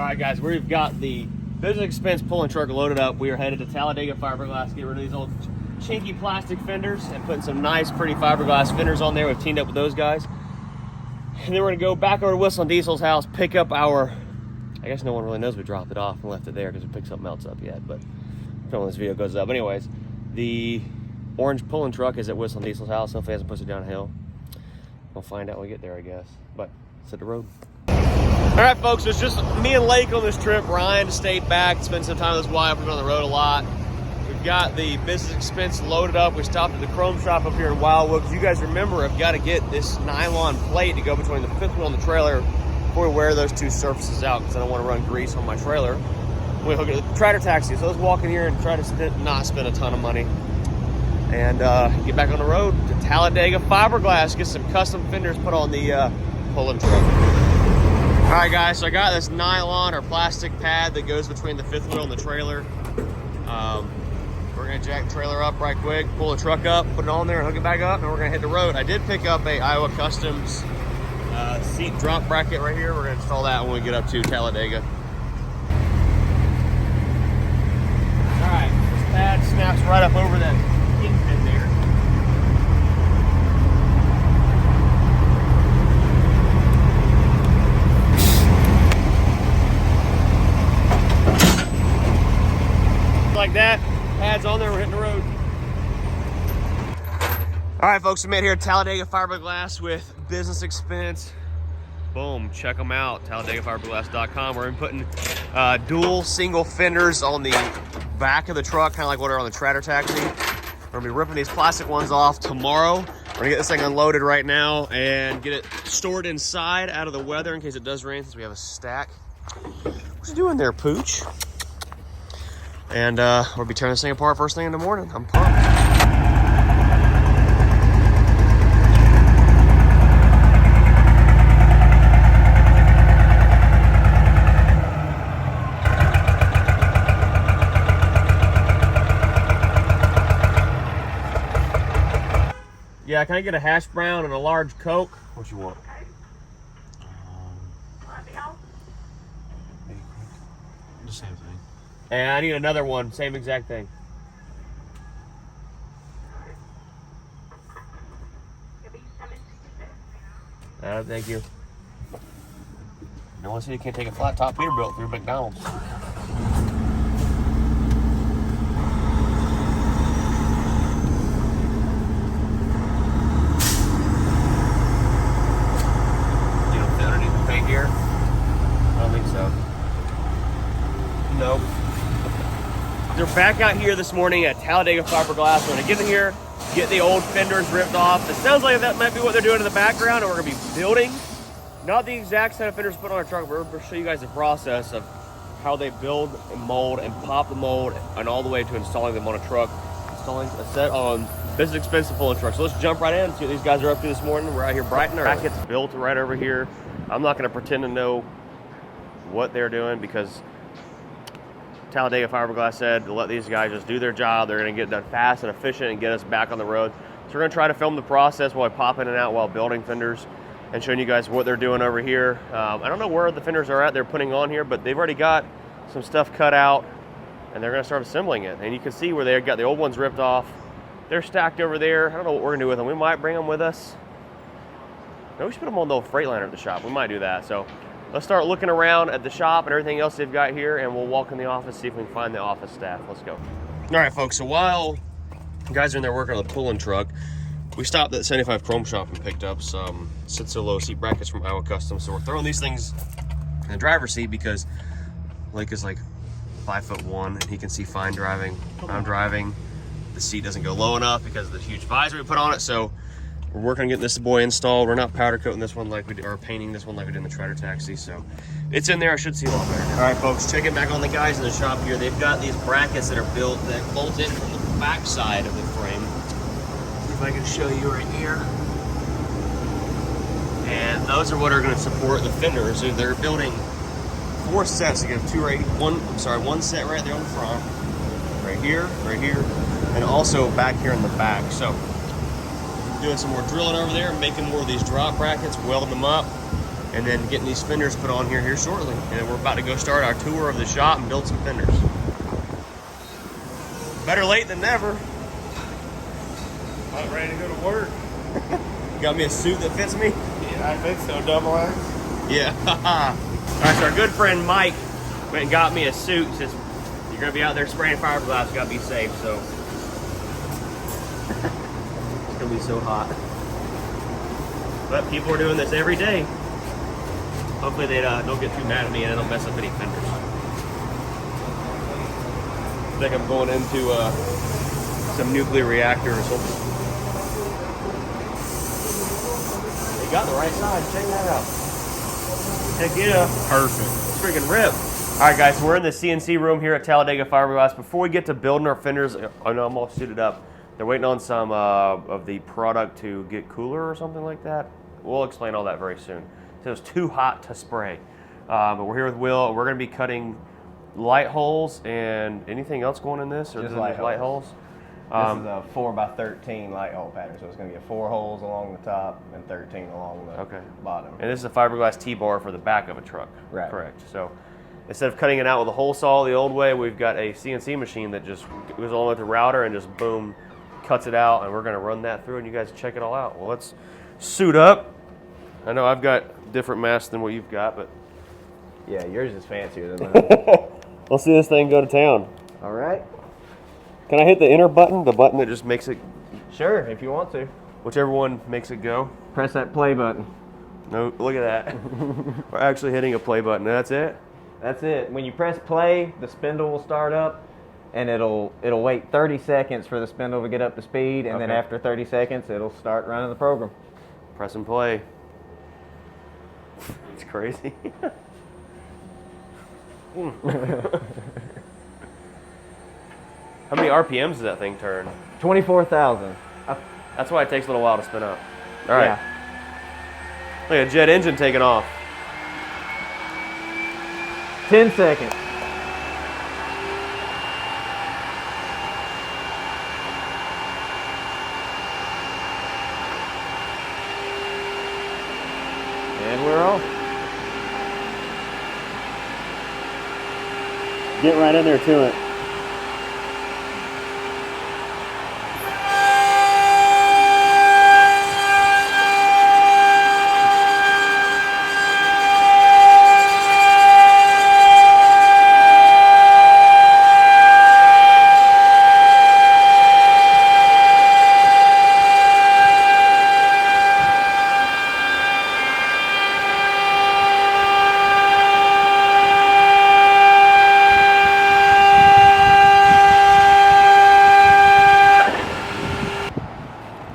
Alright guys, we've got the business expense pulling truck loaded up. We are headed to Talladega Fiberglass, get rid of these old chinky plastic fenders and putting some nice pretty fiberglass fenders on there. We've teamed up with those guys. And then we're gonna go back over to Whistle and Diesel's house, pick up our, I guess no one really knows we dropped it off and left it there because we picked something else up yet, but I don't know when this video goes up. Anyways, the orange pulling truck is at Whistle and Diesel's house. Hopefully he hasn't pushed it downhill. We'll find out when we get there, I guess. But let's hit the road. All right, folks, it's just me and Lake on this trip. Ryan stayed back, spent some time with his wife. We've been on the road a lot. We've got the business expense loaded up. We stopped at the chrome shop up here in Wildwood. Because you guys remember, I've got to get this nylon plate to go between the fifth wheel and the trailer before we wear those two surfaces out, because I don't want to run grease on my trailer. We hook it to the tractor taxi. So let's walk in here and try to not spend a ton of money. And get back on the road to Talladega Fiberglass, get some custom fenders put on the pulling truck. All right, guys, so I got this nylon or plastic pad that goes between the fifth wheel and the trailer. We're gonna jack the trailer up right quick, pull the truck up, put it on there and hook it back up, and we're gonna hit the road. I did pick up a Iowa Customs seat drop bracket right here. We're gonna install that when we get up to Talladega. All right, this pad snaps right up over that kingpin there. Like that, pads on there, we're hitting the road. All right, folks, we made here at Talladega Fiberglass with business expense. Boom, check them out, TalladegaFiberglass.com. We're putting dual single fenders on the back of the truck, kind of like what are on the tractor taxi. We're gonna be ripping these plastic ones off tomorrow. We're gonna get this thing unloaded right now and get it stored inside out of the weather in case it does rain, since we have a stack. What you doing there, Pooch? And we'll be tearing this thing apart first thing in the morning. I'm pumped. Yeah, can I get a hash brown and a large Coke? What you want? The same thing. And I need another one, same exact thing. Thank you. No one said you can't take a flat top Peterbilt through McDonald's. You don't fit underneath the paint here? I don't think so. Nope. They're back out here this morning at Talladega Fiberglass. We're gonna get in here, get the old fenders ripped off. It sounds like that might be what they're doing in the background, and we're gonna be building. Not the exact set of fenders put on our truck, but we're gonna show you guys the process of how they build and mold and pop the mold and all the way to installing them on a truck. Installing a set on this is expensive pulling truck. So let's jump right in and see what these guys are up to this morning. We're out here bright and early. Brackets built right over here. I'm not gonna pretend to know what they're doing because Talladega Fiberglass said to let these guys just do their job. They're gonna get done fast and efficient and get us back on the road. So we're gonna try to film the process while I pop in and out while building fenders and showing you guys what they're doing over here. I don't know where the fenders are at they're putting on here, but they've already got some stuff cut out and they're gonna start assembling it. And you can see where they got the old ones ripped off. They're stacked over there. I don't know what we're gonna do with them. We might bring them with us. Maybe we should put them on the old Freightliner at the shop. We might do that. So let's start looking around at the shop and everything else they've got here, and we'll walk in the office, see if we can find the office staff. Let's go. All right, folks, so while you guys are in there working on the pulling truck, we stopped at 75 Chrome Shop and picked up some sit so low seat brackets from Iowa Customs. So we're throwing these things in the driver's seat because Lake is like 5'1" and he can see fine driving. When I'm driving, the seat doesn't go low enough because of the huge visor we put on it. So we're working on getting this boy installed. We're not powder coating this one like we did, or painting this one like we did in the tractor taxi. So it's in there. I should see a lot better now. All right, folks, checking back on the guys in the shop here. They've got these brackets that are built that bolt in from the back side of the frame. If I can show you right here. And those are what are going to support the fenders. So they're building 4 sets. You have one set right there on the front, right here, and also back here in the back. So doing some more drilling over there, making more of these drop brackets, welding them up, and then getting these fenders put on here shortly. And we're about to go start our tour of the shop and build some fenders. Better late than never. I'm ready to go to work. You got me a suit that fits me? Yeah, I think so. Double X. Yeah. All right, so our good friend Mike went and got me a suit. Says you're gonna be out there spraying fiberglass, you gotta be safe. So it's gonna be so hot. But people are doing this every day. Hopefully they don't get too mad at me and I don't mess up any fenders. I think I'm going into some nuclear reactor or something. They got the right side. Check that out. Heck yeah. Perfect. It's freaking rip. All right, guys, so we're in the CNC room here at Talladega Fiberglass. Before we get to building our fenders, I know I'm all suited up. They're waiting on some of the product to get cooler or something like that. We'll explain all that very soon. So it's too hot to spray. But we're here with Will. We're going to be cutting light holes and anything else going in this? Or just light holes? This is a 4x13 light hole pattern, so it's going to get 4 holes along the top and 13 along the bottom. And this is a fiberglass T-bar for the back of a truck. Right. Correct. So instead of cutting it out with a hole saw the old way, we've got a CNC machine that just goes all the way with the router and just boom, cuts it out, and we're going to run that through and you guys check it all out. Well, let's suit up. I know I've got different masks than what you've got, but Yeah, yours is fancier than mine. let's see this thing go to town. All right. Can I hit the enter button, the button that just makes it, Sure, if you want to. whichever one makes it go? Press that play button. No, look at that. We're actually hitting a play button. That's it? That's it. When you press play, the spindle will start up, and it'll wait 30 seconds for the spindle to get up to speed, and then Okay. after 30 seconds, it'll start running the program. Press and play. It's crazy. How many RPMs does that thing turn? 24,000. That's why it takes a little while to spin up. All right. Yeah. Look at a jet engine taking off. 10 seconds. And we're off. Get right in there to it.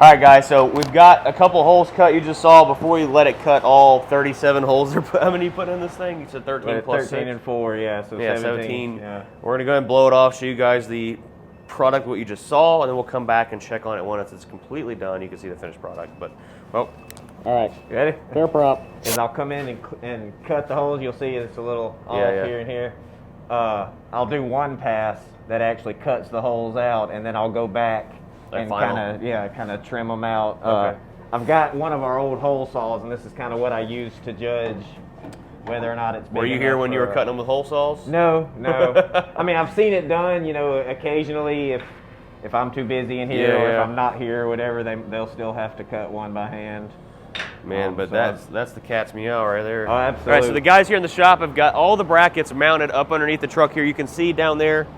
All right, guys, so we've got a couple holes cut. You just saw before you let it cut all 37 holes. How many you put in this thing? You said 13 plus 13 6? and 4, yeah, so Yeah, 17. 17. Yeah. We're gonna go ahead and blow it off, show you guys the product, what you just saw, and then we'll come back and check on it once it's completely done. You can see the finished product, but, well. All right, You ready? fair prop. And I'll come in and cut the holes. You'll see it's a little off here and here. I'll do one pass that actually cuts the holes out, and then I'll go back and kind of trim them out. Okay. I've got one of our old hole saws, and this is kind of what I use to judge whether or not it's big Were you here enough when you for were a- cutting them with hole saws? No. I mean, I've seen it done, you know, occasionally if I'm too busy in here or if I'm not here or whatever, they'll still have to cut one by hand. Man, but so that's the cat's meow right there. Oh, absolutely. All right, so the guys here in the shop have got all the brackets mounted up underneath the truck here. You can see down there,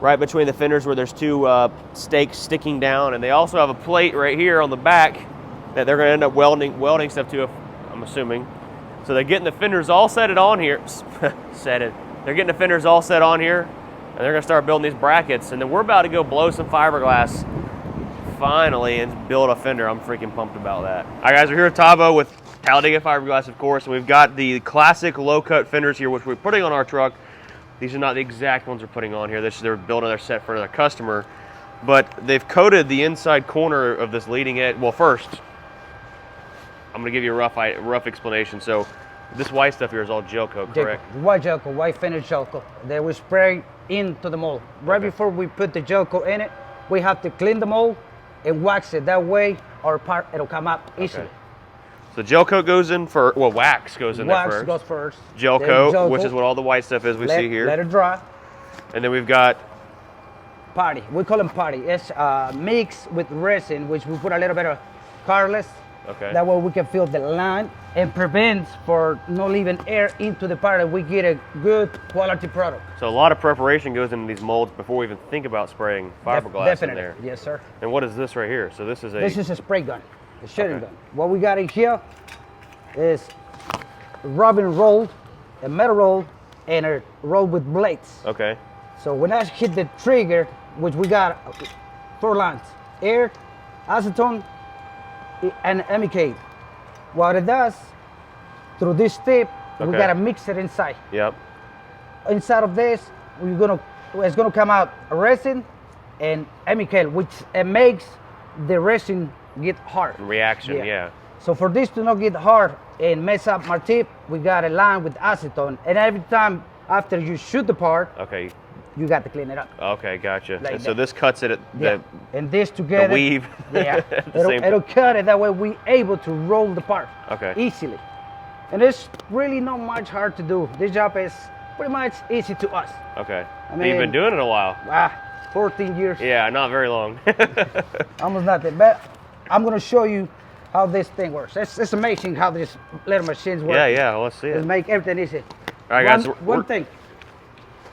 right between the fenders where there's two stakes sticking down, and they also have a plate right here on the back that they're going to end up welding stuff to, I'm assuming. So they're getting the fenders all set on here. They're getting the fenders all set on here, and they're going to start building these brackets, and then we're about to go blow some fiberglass finally and build a fender. I'm freaking pumped about that. All right, guys, we're here with Tavo with Talladega Fiberglass, of course, and we've got the classic low-cut fenders here, which we're putting on our truck. These are not the exact ones we're putting on here. They're building their set for their customer, but they've coated the inside corner of this leading edge. Well, first, I'm gonna give you a rough explanation. So this white stuff here is all gel coat, correct? White gel coat, white finish gel coat. They will spray into the mold. Right before we put the gel coat in it, we have to clean the mold and wax it. That way, our part, it'll come out easily. So gel coat goes in for, well, wax goes in there first. Wax goes first. Gel Then coat, which is what all the white stuff is we see here. Let it dry. And then we've got Putty. We call them putty. It's mixed with resin, which we put a little bit of careless. Okay. That way we can fill the line and prevents for not leaving air into the putty. We get a good quality product. So a lot of preparation goes into these molds before we even think about spraying fiberglass in there. Yes, sir. And what is this right here? So this is a spray gun, a shooting gun. What we got in here is rubbing rolled, a metal roll, and a roll with blades. Okay. So when I hit the trigger, which we got 4 lines, air, acetone, and MEK. What it does, through this tip, we gotta mix it inside. Yep. Inside of this, it's gonna come out resin and MEK, which makes the resin get hard. Reaction, yeah. So for this to not get hard and mess up my tip, we got a line with acetone, and every time after you shoot the part, you got to clean it up. Okay, gotcha. Like and so this cuts it at and this together, the weave. it'll cut it. That way we able to roll the part easily. And it's really not much hard to do. This job is pretty much easy to us. Okay. I mean, you've been doing it a while. 14 years. Yeah, not very long. Almost nothing. But I'm gonna show you how this thing works. It's amazing how this little machines work. Yeah, let's see it. It'll make everything easy. All right, guys. One thing.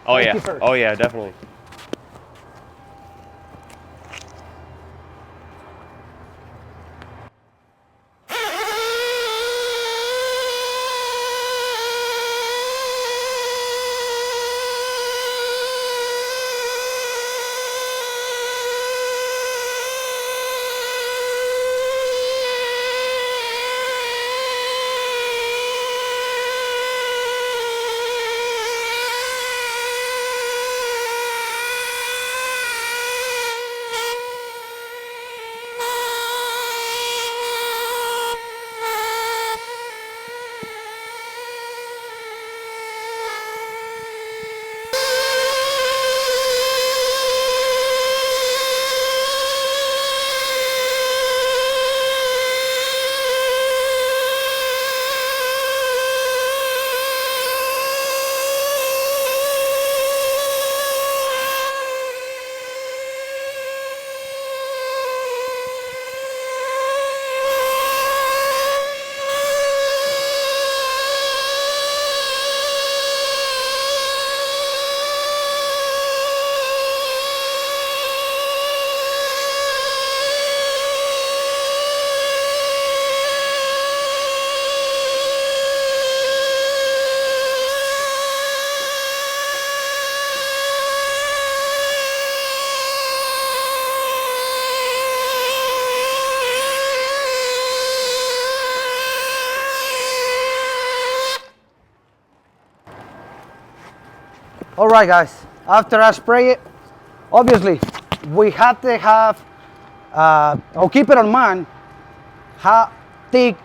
Oh yeah, definitely. All right, guys, after I spray it, obviously, we have to have, I'll keep it on mind, how thick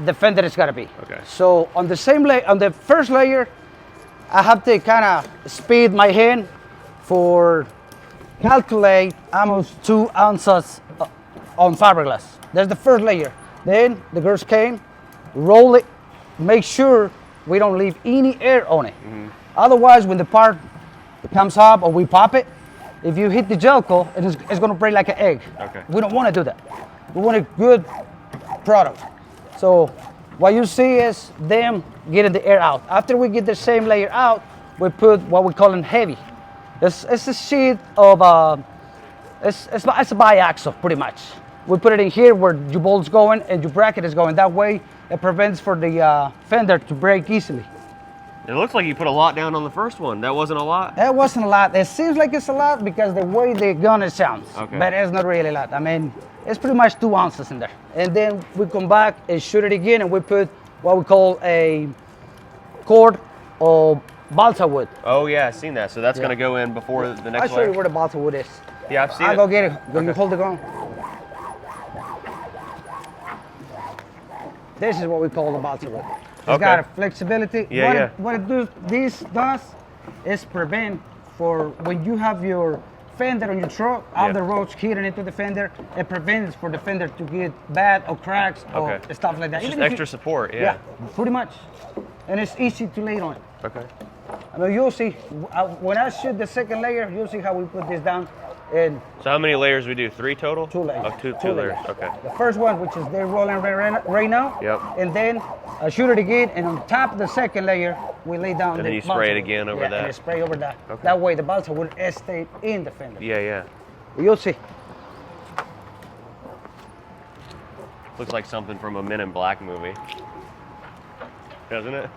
the fender is gonna be. Okay. So on the same layer, on the first layer, I have to kind of speed my hand for calculate almost 2 ounces on fiberglass. That's the first layer. Then the girls came, roll it, make sure we don't leave any air on it. Otherwise, when the part comes up or we pop it, if you hit the gel coat, it's going to break like an egg. Okay. We don't want to do that. We want a good product. So what you see is them getting the air out. After we get the same layer out, we put what we call heavy. It's a sheet of, it's a biaxial pretty much. We put it in here where your bolt's going and your bracket is going. That way it prevents for the fender to break easily. It looks like you put a lot down on the first one. That wasn't a lot? That wasn't a lot. It seems like it's a lot because the way the gun sounds, but it's not really a lot. I mean, it's pretty much 2 ounces in there. And then we come back and shoot it again and we put what we call a cord or balsa wood. Oh yeah, I've seen that. So that's gonna go in before the next I'll show you where the balsa wood is. Yeah, I've seen it. I'll go get it. When you hold the gun. This is what we call the balsa wood. It's got a flexibility. What this does is prevent for when you have your fender on your truck, all the roads hitting into the fender, it prevents for the fender to get bad or cracks or stuff like that. It's just extra support, yeah, pretty much. And it's easy to lay on it. Okay. I mean, you'll see, when I shoot the second layer, you'll see how we put this down. And so how many layers we do? 3 total? 2 layers. Oh, two layers. Okay. The first one, which is they're rolling right now. Yep. And then I shoot it again, and on top of the second layer, we lay down and the then you spray it again over that. And spray over that. Okay. That way the balsa will stay in the fender. Yeah. You'll see. Looks like something from a Men in Black movie. Doesn't it?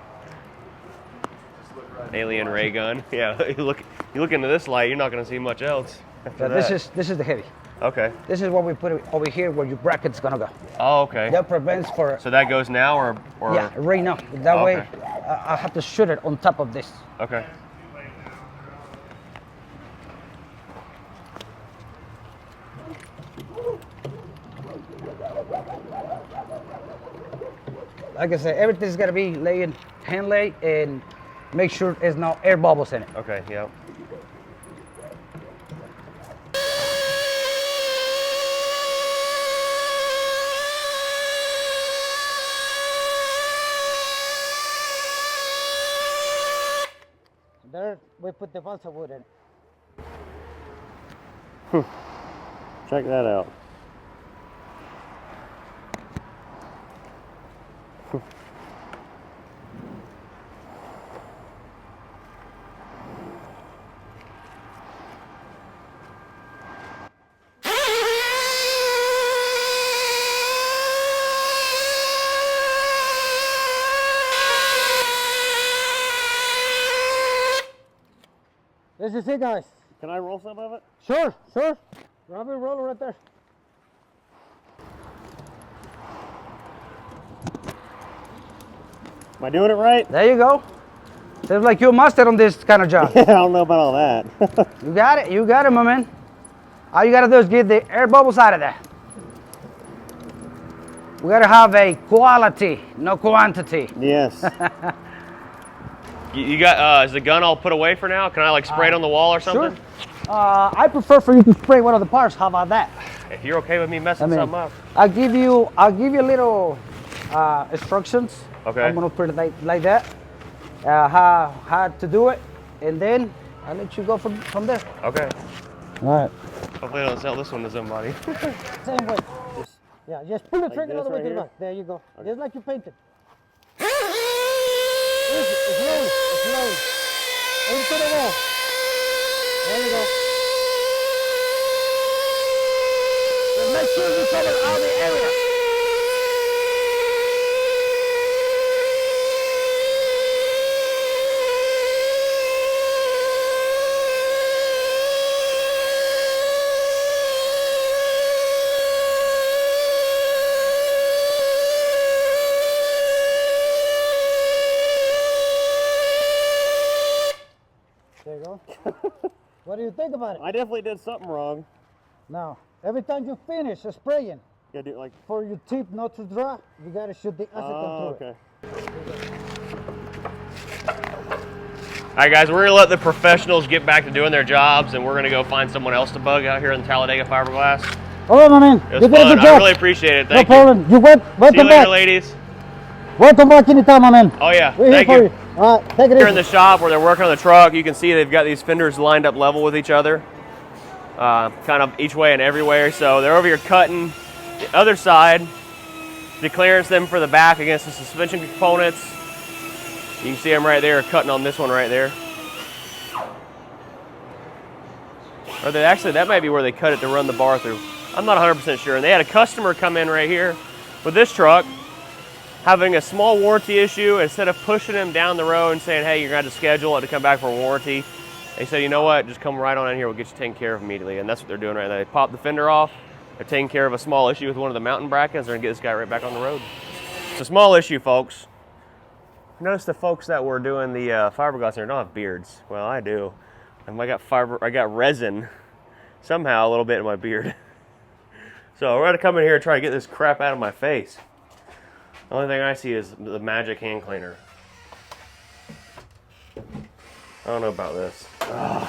Alien ray gun. Yeah, you look into this light, you're not going to see much else. This is the heavy. Okay. This is what we put over here where your bracket's gonna go. Oh, okay. That prevents for. So that goes now or? Yeah, right now. That way, I have to shoot it on top of this. Okay. Like I said, everything's gotta be laying hand laid and make sure there's no air bubbles in it. Okay. Yep. There, we put the balsa wood in. Check that out. This is it, guys. Can I roll some of it? Sure. Grab a roller right there. Am I doing it right? There you go. Seems like you're a master on this kind of job. I don't know about all that. You got it, my man. All you gotta do is get the air bubbles out of there. We gotta have a quality, no quantity. Yes. You got, is the gun all put away for now? Can I like spray it on the wall or something? Sure. I prefer for you to spray one of the parts. How about that? If you're okay with me messing something up. I'll give you little instructions. Okay. I'm gonna put it like that. How to do it, and then I'll let you go from there. Okay. All right. Hopefully I don't sell this one to somebody. Same way. Just pull the Like trigger all the this way to the right back. There you go. Okay. Just like you painted. Slowly. Into the wall. There you go. Just make sure you cover all the area. There you go. What do you think about it? I definitely did something wrong. Now, every time you finish spraying, You do it like. for your tip not to dry, you gotta shoot the acetone through Okay. All right, guys, we're gonna let the professionals get back to doing their jobs, and we're gonna go find someone else to bug out here in Talladega Fiberglass. it. All right, my man. It was fun. I really appreciate it. Thank no you. problem. You See welcome you later, back. ladies. Welcome back anytime, my man. Oh yeah, We're thank here for you. you. All right, take it Here in easy. the shop where they're working on the truck, you can see they've got these fenders lined up level with each other, kind of each way and everywhere. So they're over here cutting the other side to clearance them for the back against the suspension components. You can see them right there cutting on this one right there. Or they actually, that might be where they cut it to run the bar through. I'm not 100% sure. And they had a customer come in right here with this truck, having a small warranty issue. Instead of pushing him down the road and saying, hey, you're going to have to schedule it to come back for a warranty, they said, you know what, just come right on in here, we'll get you taken care of immediately. And that's what they're doing right now. They popped the fender off, they're taking care of a small issue with one of the mountain brackets, they're going to get this guy right back on the road. It's a small issue, folks. Notice the folks that were doing the fiberglass here don't have beards. Well, I do. I got resin somehow a little bit in my beard. So we're going to come in here and try to get this crap out of my face. The only thing I see is the magic hand cleaner. I don't know about this. Ugh.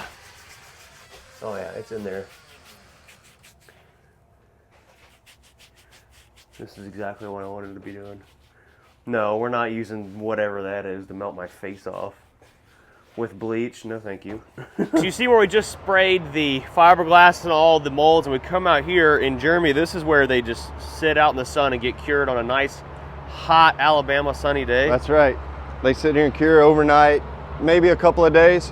Oh yeah, it's in there. This is exactly what I wanted to be doing. No, we're not using whatever that is to melt my face off. With bleach, no thank you. So you see where we just sprayed the fiberglass and all the molds, and we come out here in Germany, this is where they just sit out in the sun and get cured on a nice, hot Alabama sunny day. That's right. They sit here and cure overnight, maybe a couple of days.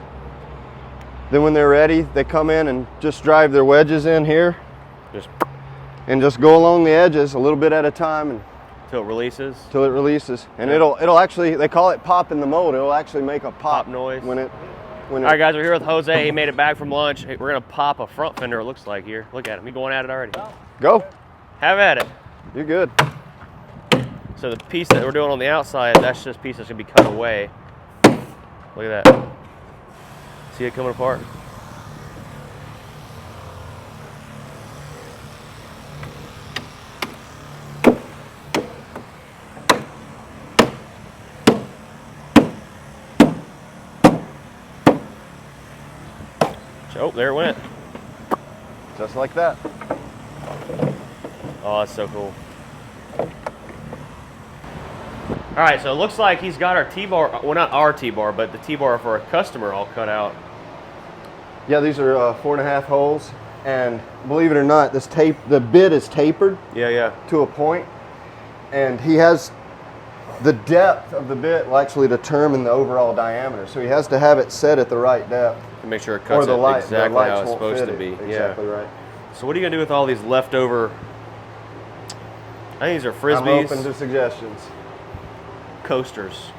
Then when they're ready, they come in and just drive their wedges in here. And just go along the edges a little bit at a time. And till it releases? Till it releases. And it'll actually, they call it pop in the mold. It'll actually make a pop noise. All right, guys, we're here with Jose. He made it back from lunch. Hey, we're gonna pop a front fender, it looks like here. Look at him, he's going at it already. Go. Have at it. You're good. So the piece that we're doing on the outside, that's just a piece that's gonna be cut away. Look at that. See it coming apart? Oh, there it went. Just like that. Oh, that's so cool. All right, so it looks like he's got our T-bar, well, not our T-bar, but the T-bar for a customer all cut out. Yeah, these are 4.5 holes, and believe it or not, the bit is tapered. Yeah. To a point, and he has the depth of the bit will actually determine the overall diameter. So he has to have it set at the right depth. To make sure it cuts exactly how it's supposed to be. Exactly right. So what are you gonna do with all these leftover? I think these are Frisbees. I'm open to suggestions. Coasters.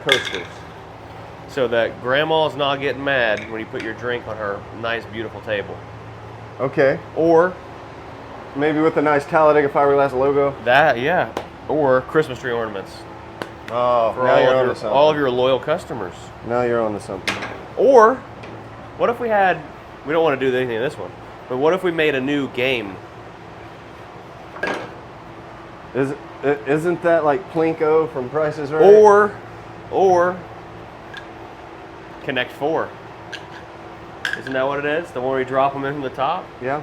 Coasters. So that grandma's not getting mad when you put your drink on her nice, beautiful table. Okay. Or maybe with a nice Talladega Fiberglass logo. That, yeah. Or Christmas tree ornaments. Oh, for now you're on to something. All of your loyal customers. Now you're on to something. Or, what if we had, we don't want to do anything in this one, but what if we made a new game? Isn't that like Plinko from Price is Right? Or Connect 4. Isn't that what it is? The one where you drop them in from the top? Yeah.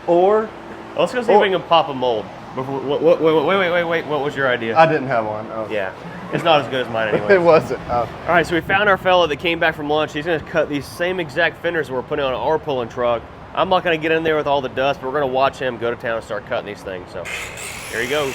Or let's go see if we can pop a mold. Wait, what was your idea? I didn't have one. Oh. Yeah, it's not as good as mine anyway. It wasn't. Oh. All right, so we found our fella that came back from lunch. He's gonna cut these same exact fenders that we're putting on our pulling truck. I'm not gonna get in there with all the dust, but we're gonna watch him go to town and start cutting these things. So here he goes.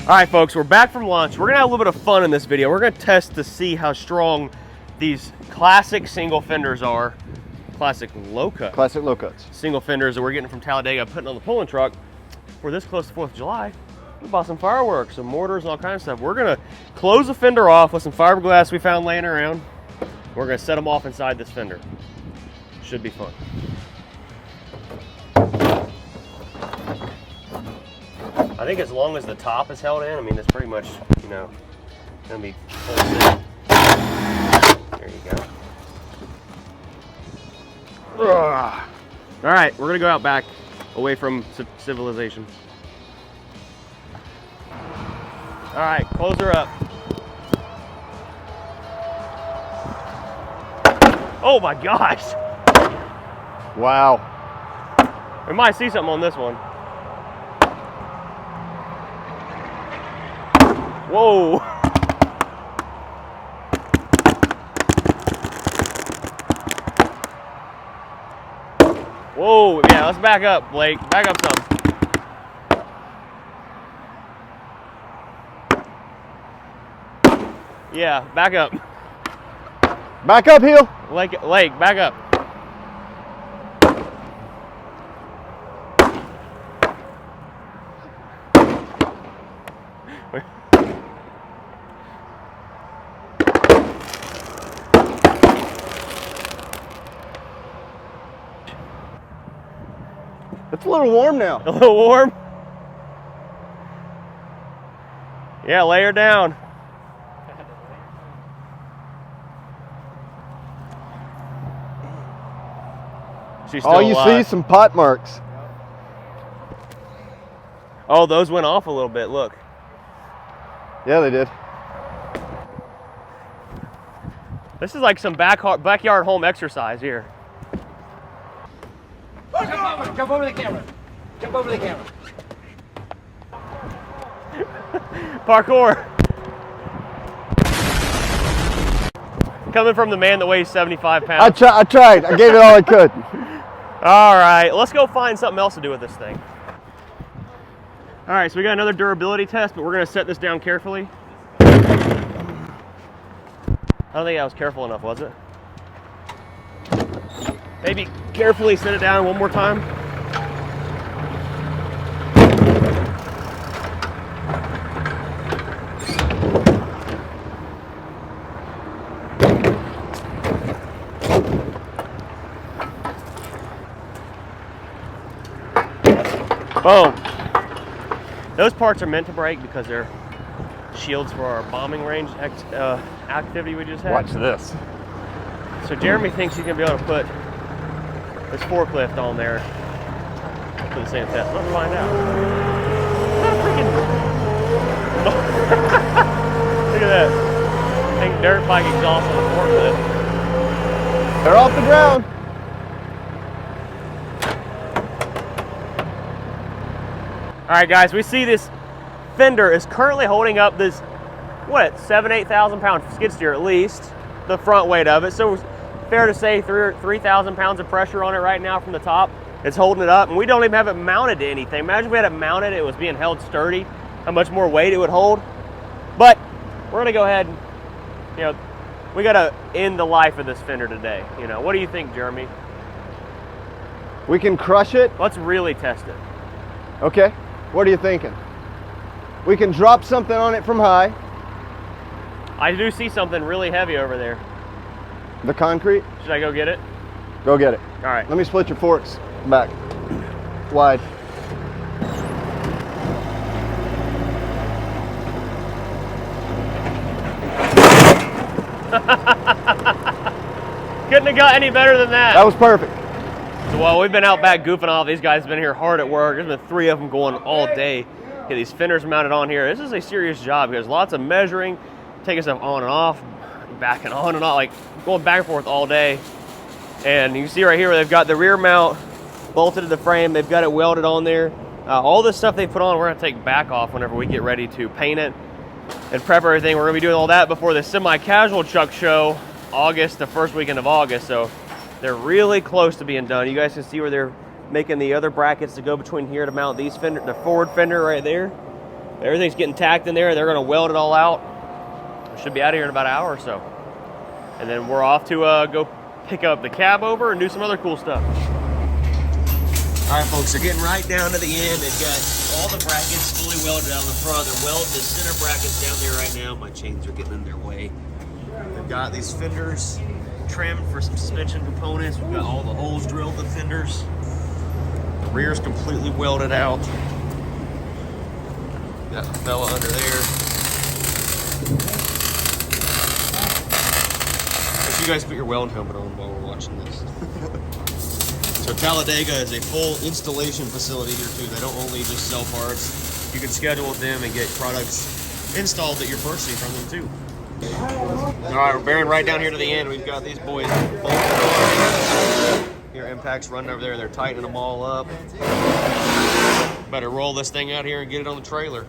All right, folks, we're back from lunch. We're gonna have a little bit of fun in this video. We're gonna test to see how strong these classic single fenders are. Classic low cut. Classic low cuts. Single fenders that we're getting from Talladega, putting on the pulling truck. We're this close to 4th of July. We bought some fireworks, some mortars, and all kinds of stuff. We're gonna close the fender off with some fiberglass we found laying around. We're gonna set them off inside this fender. Should be fun. I think as long as the top is held in, I mean, it's pretty much, you know, gonna be full set. There you go. Ugh. All right, we're gonna go out back, away from civilization. All right, close her up. Oh my gosh. Wow. We might see something on this one. Whoa. Whoa, yeah, let's back up, Blake. Back up some. Yeah, back up. Back up, heel. Lake, back up. It's a little warm now. A little warm? Yeah, lay her down. She's still All you alive. see, some pot marks. Oh, those went off a little bit, look. Yeah, they did. This is like some backyard home exercise here. Jump over the camera. Jump over the camera. Parkour. Coming from the man that weighs 75 pounds. I tried. I gave it all I could. All right, let's go find something else to do with this thing. All right, so we got another durability test, but we're gonna set this down carefully. I don't think I was careful enough, was it? Maybe carefully set it down one more time. Boom. Those parts are meant to break because they're shields for our bombing range activity we just had. Watch this. So Jeremy thinks he's gonna be able to put this forklift on there for the same test. Let's find out. Look at that. Big dirt bike exhaust on the forklift. They're off the ground. All right, guys, we see this fender is currently holding up this, what, 8,000 pound skid steer at least, the front weight of it. So fair to say 3,000 pounds of pressure on it right now from the top. It's holding it up, and we don't even have it mounted to anything. Imagine if we had it mounted, it was being held sturdy, how much more weight it would hold. But we're gonna go ahead and, you know, we gotta end the life of this fender today. You know, what do you think, Jeremy? We can crush it. Let's really test it. Okay. What are you thinking? We can drop something on it from high. I do see something really heavy over there. The concrete. Should I go get it? Go get it. All right. Let me split your forks back. Wide. Couldn't have got any better than that. That was perfect. So while we've been out back goofing off, these guys have been here hard at work. There's been 3 of them going all day. Get these fenders mounted on here. This is a serious job because lots of measuring, taking stuff on and off, back and on and off, like going back and forth all day. And you can see right here where they've got the rear mount bolted to the frame. They've got it welded on there. All this stuff they put on, we're gonna take back off whenever we get ready to paint it and prep everything. We're gonna be doing all that before the semi-casual truck show, August, the first weekend of August. So they're really close to being done. You guys can see where they're making the other brackets to go between here to mount these fender, the forward fender right there. Everything's getting tacked in there. They're gonna weld it all out. We should be out of here in about an hour or so. And then we're off to go pick up the cab over and do some other cool stuff. All right, folks, they're getting right down to the end. They've got all the brackets fully welded out on the front. They're welding the center brackets down there right now. My chains are getting in their way. They've got these fenders trimmed for some suspension components. We've got all the holes drilled in the fenders. The rear's completely welded out. Got the fella under there. Make sure you guys put your welding helmet on while we're watching this. So Talladega is a full installation facility here too. They don't only just sell parts. You can schedule with them and get products installed that you're purchasing from them too. All right, we're bearing right down here to the end. We've got these boys bolted on. Your impacts running over there. They're tightening them all up. Better roll this thing out here and get it on the trailer.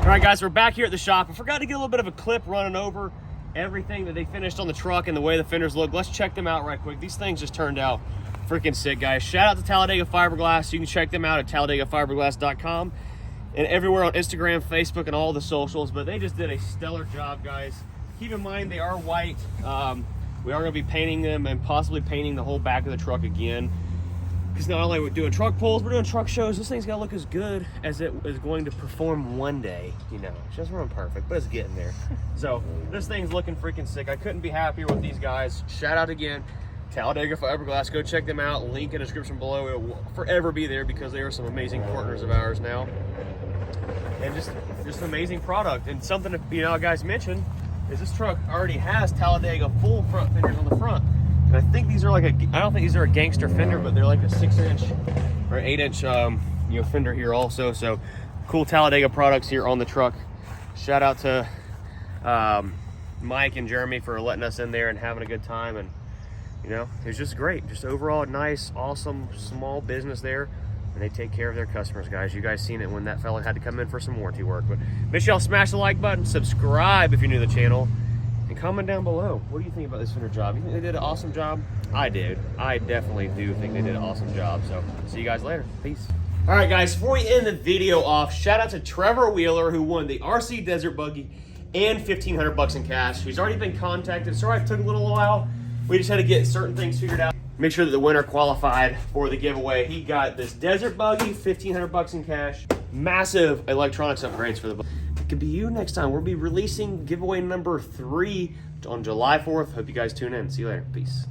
All right, guys, we're back here at the shop. I forgot to get a little bit of a clip running over everything that they finished on the truck and the way the fenders look. Let's check them out right quick. These things just turned out freaking sick, guys. Shout out to Talladega Fiberglass. You can check them out at TalladegaFiberglass.com and everywhere on Instagram, Facebook, and all the socials. But they just did a stellar job, guys. Keep in mind, they are white. We are going to be painting them and possibly painting the whole back of the truck again. Because not only are we doing truck pulls, we're doing truck shows. This thing's got to look as good as it is going to perform one day. You know, it doesn't run perfect, but it's getting there. So this thing's looking freaking sick. I couldn't be happier with these guys. Shout out again, Talladega Fiberglass. Go check them out. Link in the description below. It will forever be there because they are some amazing partners of ours now. And just an amazing product. And something that, you know, guys mentioned is this truck already has Talladega full front fenders on the front. And I think these are like I don't think these are a gangster fender, but they're like a 6-inch or 8-inch you know, fender here also. So cool Talladega products here on the truck. Shout out to Mike and Jeremy for letting us in there and having a good time. And you know, it was just great. Just overall nice, awesome, small business there. And they take care of their customers, guys. You guys seen it when that fella had to come in for some warranty work. But make sure y'all smash the like button, subscribe if you're new to the channel, and comment down below. What do you think about this fender job? You think they did an awesome job? I did. I definitely do think they did an awesome job. So see you guys later. Peace. All right, guys, before we end the video off, shout out to Trevor Wheeler, who won the RC Desert Buggy and $1,500 in cash. He's already been contacted. Sorry it took a little while. We just had to get certain things figured out. Make sure that the winner qualified for the giveaway. He got this Desert Buggy, $1,500 in cash. Massive electronics upgrades for the buggy. It could be you next time. We'll be releasing giveaway number 3 on July 4th. Hope you guys tune in. See you later. Peace.